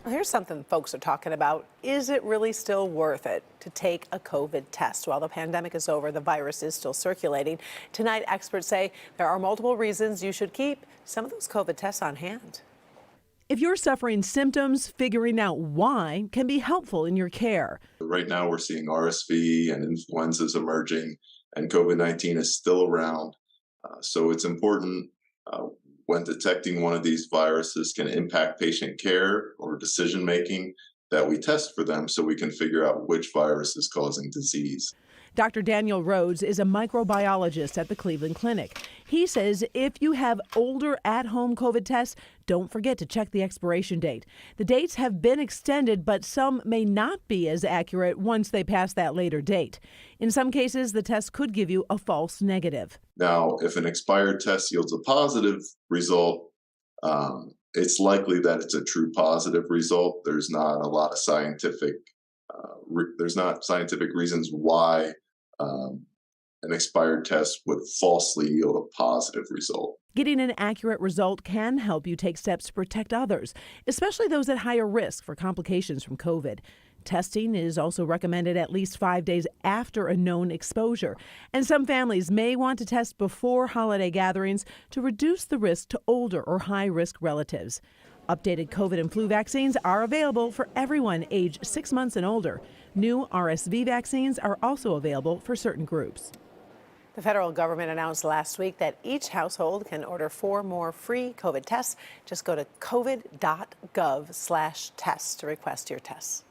Well, here's something folks are talking about. Is it really still worth it to take a COVID test? While the pandemic is over, the virus is still circulating. Tonight, experts say there are multiple reasons you should keep some of those COVID tests on hand. If you're suffering symptoms, figuring out why can be helpful in your care. Right now, we're seeing RSV and influenzas emerging, and COVID-19 is still around. So it's important when detecting one of these viruses can impact patient care or decision making that we test for them so we can figure out which virus is causing disease. Dr. Daniel Rhodes is a microbiologist at the Cleveland Clinic. He says if you have older at-home COVID tests, don't forget to check the expiration date. The dates have been extended, but some may not be as accurate once they pass that later date. In some cases, the test could give you a false negative. Now, if an expired test yields a positive result, it's likely that it's a true positive result. There's not a lot of scientific there's not scientific reasons why an expired test would falsely yield a positive result. Getting an accurate result can help you take steps to protect others, especially those at higher risk for complications from COVID. Testing is also recommended at least 5 days after a known exposure. And some families may want to test before holiday gatherings to reduce the risk to older or high-risk relatives. Updated COVID and flu vaccines are available for everyone aged 6 months and older. New RSV vaccines are also available for certain groups. The federal government announced last week that each household can order 4 more free COVID tests. Just go to covid.gov/tests to request your tests.